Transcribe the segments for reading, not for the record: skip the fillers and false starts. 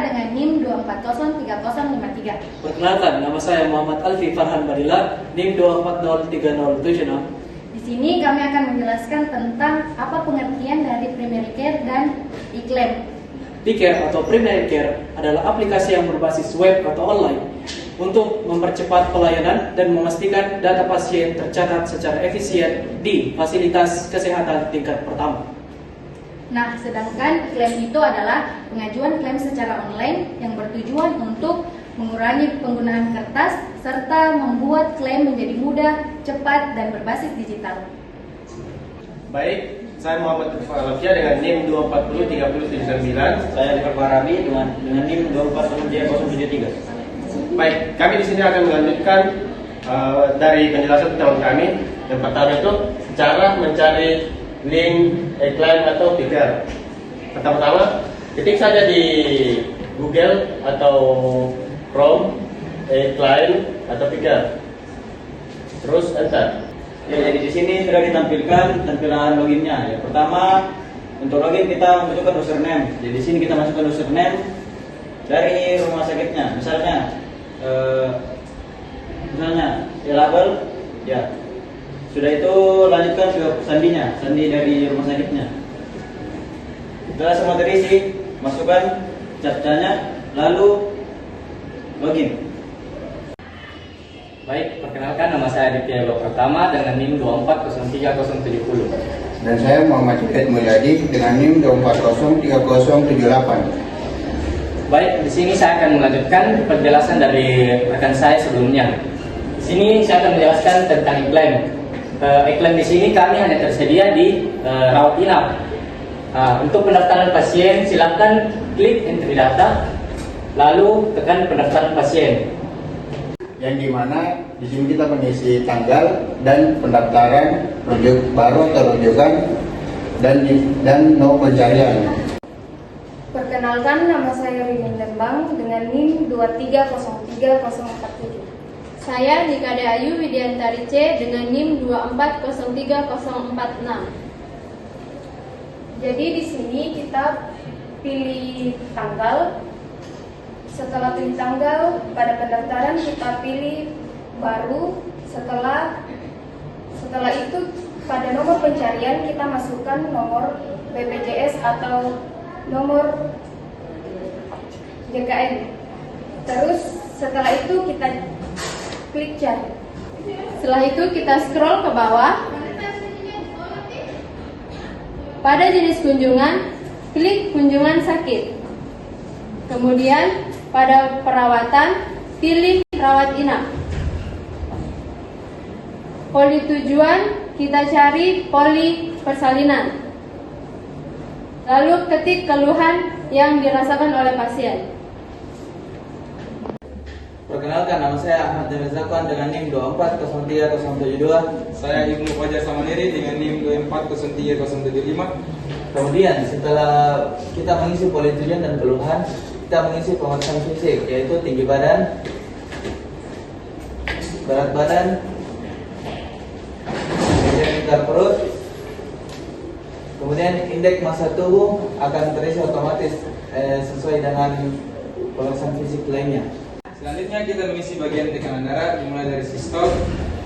saya dengan NIM 2403053. Perkenalkan, nama saya Muhammad Alfi Farhan Badila, NIM 2403076. Di sini kami akan menjelaskan tentang apa pengertian dari primary care dan iklan. P-Care atau Primary Care adalah aplikasi yang berbasis web atau online untuk mempercepat pelayanan dan memastikan data pasien tercatat secara efisien di fasilitas kesehatan tingkat pertama. Nah, sedangkan klaim itu adalah pengajuan klaim secara online yang bertujuan untuk mengurangi penggunaan kertas serta membuat klaim menjadi mudah, cepat, dan berbasis digital. Baik, saya Muhammad Alfiah dengan NIM 2403079. Saya Difar Fahrabi dengan NIM 2403073. Baik, kami di sini akan melanjutkan dari penjelasan teman kami. Yang pertama itu cara mencari link iklan atau P-Care. Pertama-tama, ketik saja di Google atau Chrome iklan atau P-Care. Terus enter. Ya, jadi di sini sudah ditampilkan tampilan loginnya. Yang pertama, untuk login kita membutuhkan username. Jadi di sini kita masukkan username dari rumah sakitnya. Misalnya label, ya. Sudah itu lanjutkan ke sandinya, sandi dari rumah sakitnya. Setelah semua terisi, masukkan captcha-nya, lalu login. Baik, perkenalkan nama saya Aditya Pratama dengan NIM 2403070. Dan saya Muhammad Hidayat Mulyadi dengan NIM 2403038. Baik, di sini saya akan melanjutkan penjelasan dari rekan saya sebelumnya. Di sini saya akan menjelaskan tentang iklan. Iklan di sini kami hanya tersedia di rawat inap. Untuk pendaftaran pasien, silakan klik entry data, lalu tekan pendaftaran pasien. Yang dimana di sini kita mengisi tanggal dan pendaftaran rujuk baru atau rujukan dan nomor pencarian. Perkenalkan, nama saya Ridin Lembang dengan NIM 2303047. Saya Nikade Ayu Widiantari C dengan NIM 2403046. Jadi di sini kita pilih tanggal. Setelah pilih tanggal, pada pendaftaran kita pilih baru. Setelah itu pada nomor pencarian kita masukkan nomor BPJS atau nomor JKN. Terus setelah itu kita klik cari. Setelah itu kita scroll ke bawah. Pada jenis kunjungan, klik kunjungan sakit. Kemudian pada perawatan, pilih rawat inap. Poli tujuan, kita cari poli persalinan. Lalu ketik keluhan yang dirasakan oleh pasien. Perkenalkan, nama saya Ahmad Jamil Zakwan dengan NIM 2403072. Saya Ibnu Fajar Samaniri dengan NIM 2403075. Kemudian setelah kita mengisi poli tujuan dan keluhan, kita mengisi pemeriksaan fisik, yaitu tinggi badan, berat badan, kemudian lingkar perut, kemudian indeks massa tubuh akan terisi otomatis sesuai dengan pemeriksaan fisik lainnya. Selanjutnya kita mengisi bagian tekanan darah dimulai dari sistol,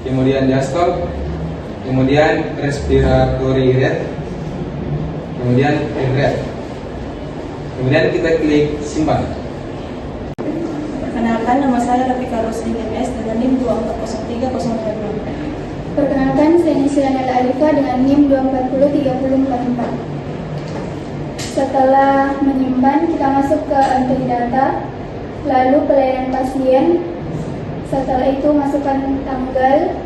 kemudian diastol, kemudian respiratory rate, kemudian heart rate. Kemudian kita klik simpan. Perkenalkan, nama saya Rafika Roslin MS dengan NIM 2403046. Perkenalkan, saya Nisila Nela Alifa dengan NIM 2403044. Setelah menyimpan, kita masuk ke entry data, lalu pelayanan pasien. Setelah itu masukkan tanggal,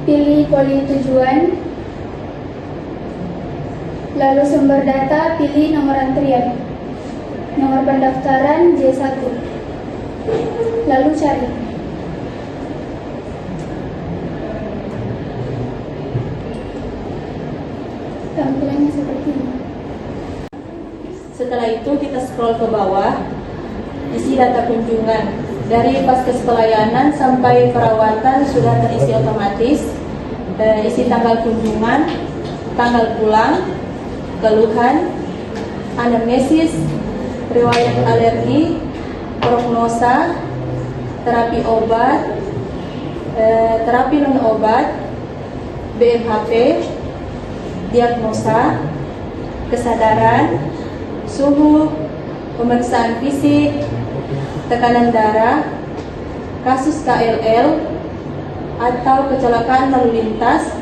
pilih poli tujuan, lalu sumber data, pilih nomor antrian, nomor pendaftaran J1, lalu cari. Tampilannya seperti ini. Setelah itu kita scroll ke bawah, isi data kunjungan. Dari paskes pelayanan sampai perawatan sudah terisi otomatis. Isi tanggal kunjungan, tanggal pulang, keluhan, anamnesis, riwayat alergi, prognosa, terapi obat, terapi non-obat, BMHP, diagnosa, kesadaran, suhu, pemeriksaan fisik, tekanan darah, kasus KLL atau kecelakaan lalu lintas,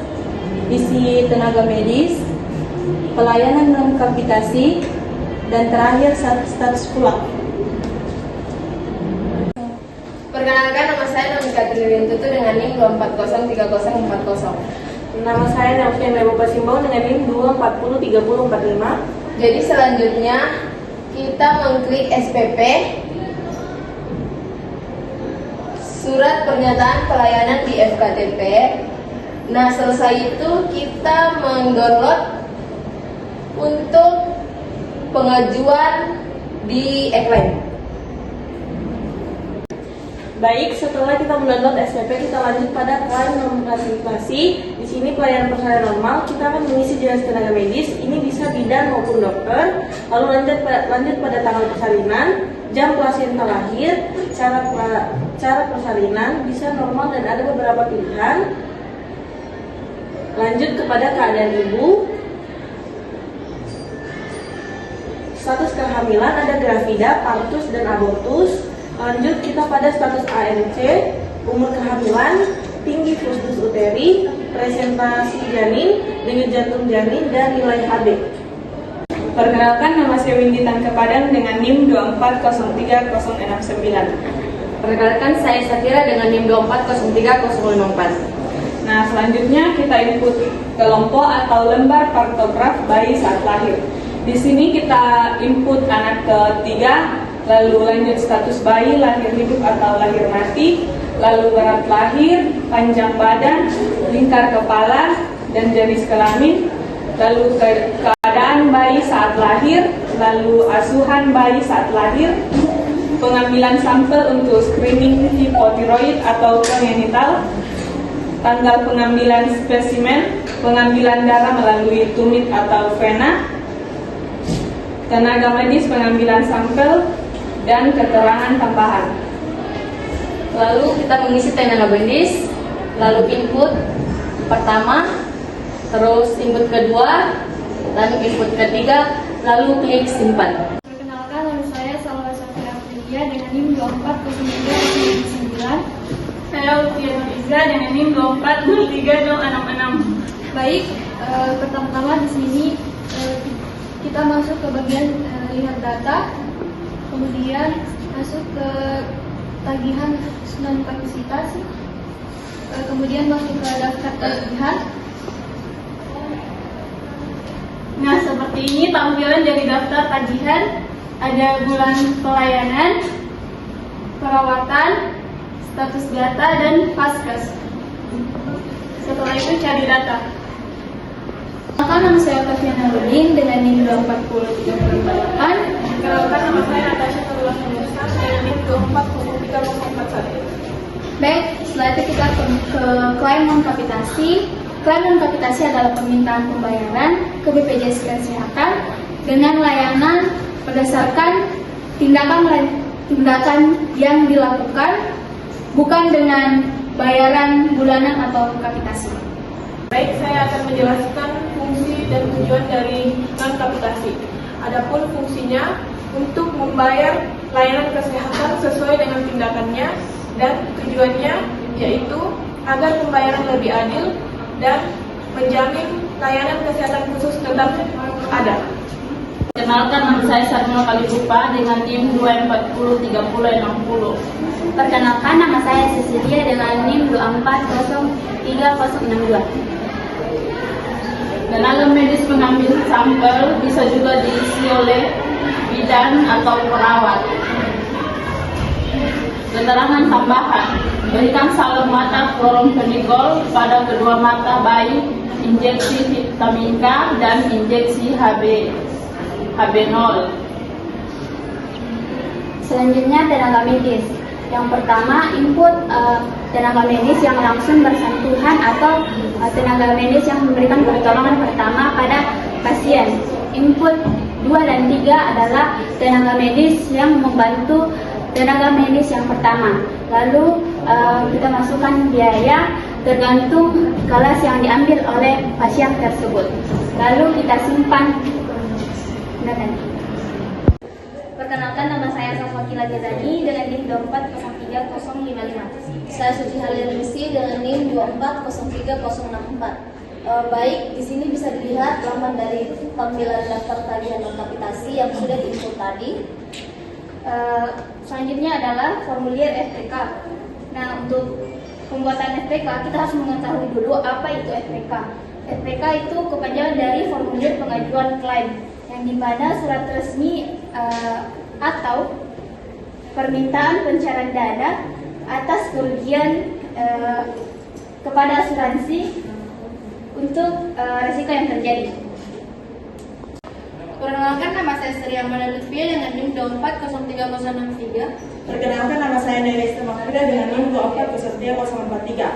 isi tenaga medis, pelayanan non-kapitasi, dan terakhir status pulang. Perkenalkan, nama saya Nomika Triwintutu dengan NIM 2403040. Nama saya Nafian Mebo Pasimbau dengan NIM 2403045. Jadi selanjutnya kita mengklik SPP, surat pernyataan pelayanan di FKTP. Nah, selesai itu kita mendownload untuk pengajuan di e-claim. Baik, setelah kita mendownload SPP, kita lanjut pada klaim nomor klasifikasi. Di sini pelayanan persalinan normal, kita akan mengisi jenis tenaga medis. Ini bisa bidan maupun dokter. Lalu lanjut pada tanggal persalinan, jam plasenta lahir, cara persalinan bisa normal dan ada beberapa pilihan. Lanjut kepada keadaan ibu. Status kehamilan ada gravida, partus, dan abortus. Lanjut kita pada status ANC, umur kehamilan, tinggi fustus uteri, presentasi janin, denyut jantung janin, dan nilai HB. Perkenalkan, nama saya Windy Tanke Padang dengan NIM 2403069. Perkenalkan, saya Satira dengan NIM 2403054. Nah, selanjutnya kita input kelompok atau lembar kartograf bayi saat lahir. Di sini kita input anak ketiga, lalu lanjut status bayi, lahir hidup atau lahir mati, lalu berat lahir, panjang badan, lingkar kepala, dan jenis kelamin, lalu keadaan bayi saat lahir, lalu asuhan bayi saat lahir, pengambilan sampel untuk screening hipotiroid atau congenital, tanggal pengambilan spesimen, pengambilan darah melalui tumit atau vena, tenaga medis pengambilan sampel, dan keterangan tambahan. Lalu kita mengisi tenaga medis, lalu input pertama, terus input kedua, lalu input ketiga, lalu klik simpan. Perkenalkan, nama saya Salwa Safira Priya dengan NIM 24039. Saya Lucia Nuriza dengan NIM 2403066. Baik, pertama-tama di sini kita masuk ke bagian lihat data, kemudian masuk ke tagihan non kapasitas, kemudian masuk ke daftar tagihan. Nah, seperti ini tampilan dari daftar tagihan. Ada bulan pelayanan, perawatan, status data, dan vaskes. Setelah itu cari data. Nama saya Kaviana Rudin dengan NIM 24038. Perkenalkan, nama saya Natasha Terullah Musa dengan NIM 2403041. Baik, setelah itu kita ke klaim non kapitasi. Klaim non kapitasi adalah permintaan pembayaran ke BPJS Kesehatan dengan layanan berdasarkan tindakan yang dilakukan, bukan dengan bayaran bulanan atau kapitasi. Baik, saya akan menjelaskan fungsi dan tujuan dari non kapitasi. Adapun fungsinya untuk membayar layanan kesehatan sesuai dengan tindakannya, dan tujuannya yaitu agar pembayaran lebih adil dan menjamin layanan kesehatan khusus tetap ada. Perkenalkan, nama saya Sarmul Kalibupa dengan NIM 2403060. Perkenalkan, nama saya Cecilia dengan NIM 2403062. Tenaga medis mengambil sampel bisa juga diisi oleh bidan atau perawat. Keterangan tambahan: berikan salur mata kloromfenigol pada kedua mata bayi, injeksi vitamin K dan injeksi HB0. Selanjutnya tenaga medis. Yang pertama, input tenaga medis yang langsung bersentuhan atau tenaga medis yang memberikan pertolongan pertama pada pasien. input 2 dan 3 adalah tenaga medis yang membantu tenaga medis yang pertama. Lalu kita masukkan biaya tergantung kelas yang diambil oleh pasien tersebut. Lalu kita simpan datanya. Perkenalkan, nama saya Safakila Jazani dengan NIM 2403055. Saya Suci Halilinisi dengan NIM 2403064. Baik, di sini bisa dilihat laman dari tampilan daftar tagihan dan kapitasi yang sudah diinput tadi. Selanjutnya adalah formulir FPK. Nah, untuk pembuatan FPK kita harus mengetahui dulu apa itu FPK. FPK itu kepanjangan dari formulir pengajuan klaim, yang dimana surat resmi atau permintaan pencairan dana atas kerugian kepada asuransi untuk risiko yang terjadi. Perkenalkan, nama saya Sri Amanda Lutfia dengan NIM 2403063. Perkenalkan, nama saya Neresta Mahfuda dengan NIM 2403043.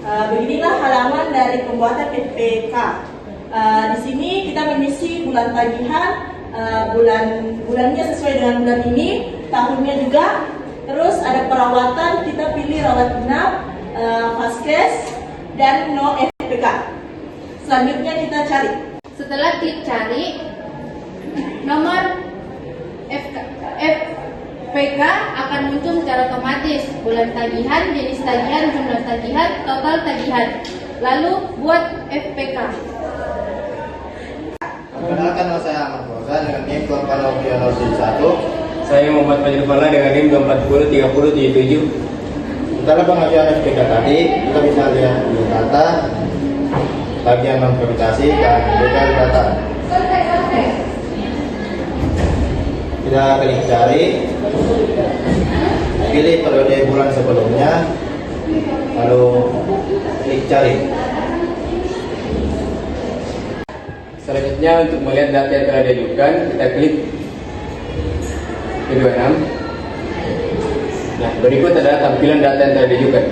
Beginilah halaman dari pembuatan FPK. Di sini kita mengisi bulan tagihan, bulannya sesuai dengan bulan ini, tahunnya juga. Terus ada perawatan, kita pilih rawat inap, vaskes, dan no FPK. Selanjutnya kita cari. Setelah klik cari, nomor FPK akan muncul secara otomatis. Bulan tagihan, jenis tagihan, jumlah tagihan, total tagihan. Lalu buat FPK. Perkenalkan, nama saya Ahmad Rosa dengan NIM 24031. Saya Muhammad Fajrul Fala dengan NIM 2403077. Setelah pengajuan FPK tadi, kita bisa lihat di data bagian non-kapitasi dan detail data. Kita klik cari, pilih periode bulan sebelumnya, lalu klik cari. Selanjutnya untuk melihat data yang telah diajukan, kita klik P26. Nah, berikut adalah tampilan data yang telah diajukan.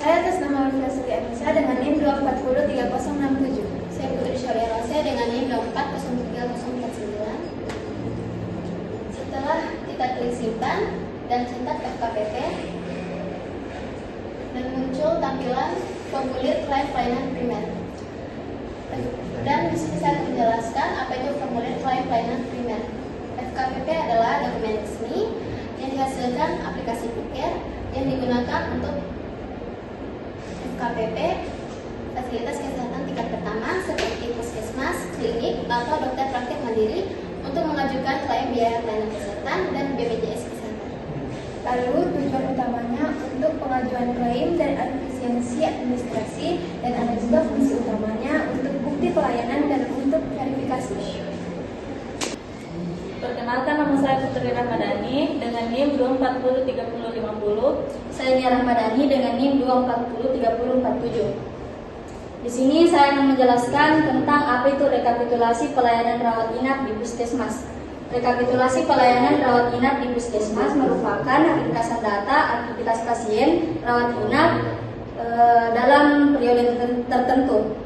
Saya atas nama Universitas Indonesia dengan NIM 2403067. Saya Putri Syariah Rosya dengan NIM 2403049. Setelah kita klik simpan dan cetak FKPP, dan muncul tampilan formulir klaim pelayanan primer. Dan di sini saya akan menjelaskan apa itu formulir klaim pelayanan primer. FKPP adalah dokumen resmi yang dihasilkan aplikasi Pikir yang digunakan untuk FKPP fasilitas kesehatan tingkat pertama seperti puskesmas, klinik, atau dokter praktik mandiri untuk mengajukan klaim biaya pelayanan kesehatan dan BPJS Kesehatan. Lalu tujuan utamanya untuk pengajuan klaim dan efisiensi administrasi, dan ada juga fungsi utamanya untuk bukti pelayanan dan untuk verifikasi. Perkenalkan, nama saya Putri Rahmadani dengan NIM 2403050. Saya Nia Rahmadani dengan NIM 2403047. Di sini saya akan menjelaskan tentang apa itu rekapitulasi pelayanan rawat inap di puskesmas. Rekapitulasi pelayanan rawat inap di puskesmas merupakan ringkasan data aktivitas pasien rawat inap dalam periode tertentu.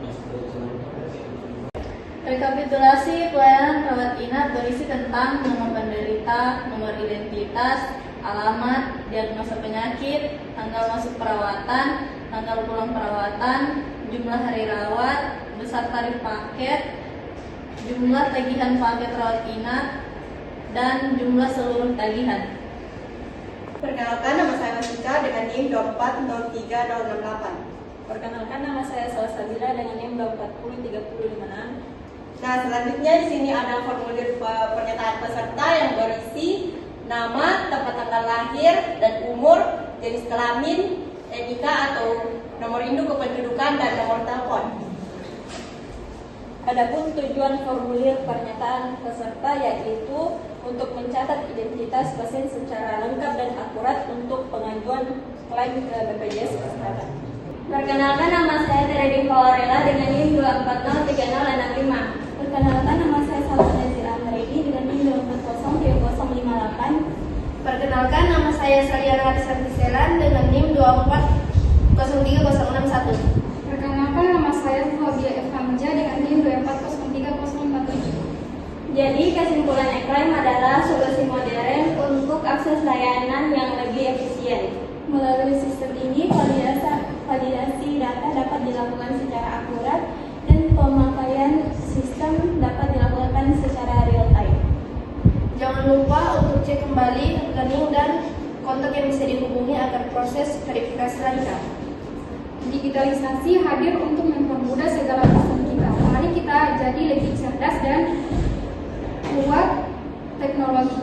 Rekapitulasi pelayanan rawat inap berisi tentang nomor penderita, nomor identitas, alamat, diagnosa penyakit, tanggal masuk perawatan, tanggal pulang perawatan, jumlah hari rawat, besar tarif paket, jumlah tagihan paket rawat inap, dan jumlah seluruh tagihan. Perkenalkan, nama saya Masika dengan NIM 2403068. Perkenalkan, nama saya Salsabila dengan NIM 2403056. Nah, selanjutnya di sini ada formulir pernyataan peserta yang berisi nama, tempat tanggal lahir, dan umur, jenis kelamin, NIK atau nomor induk kependudukan, dan nomor telepon. Adapun tujuan formulir pernyataan peserta yaitu untuk mencatat identitas pasien secara lengkap dan akurat untuk pengajuan klaim ke BPJS Kesehatan. Perkenalkan, nama saya Teredin Pawarela dengan NIM 2403065. Perkenalkan, nama saya Salsa Zira Maridi dengan NIM 2403058. Perkenalkan, nama saya Saliana Arisanti Selan dengan NIM 2403061. Perkenalkan, nama saya Fabia Evanja dengan NIM 2403047. Jadi kesimpulan e-claim adalah solusi modern untuk akses layanan yang lebih efisien. Melalui sistem ini, validasi data dapat dilakukan secara akurat dan pemakaian sistem dapat dilakukan secara real time. Jangan lupa untuk cek kembali rekening dan kontak yang bisa dihubungi agar proses verifikasi lancar. Digitalisasi hadir untuk mempermudah segala urusan kita. Mari kita jadi lebih cerdas dan kuat teknologi.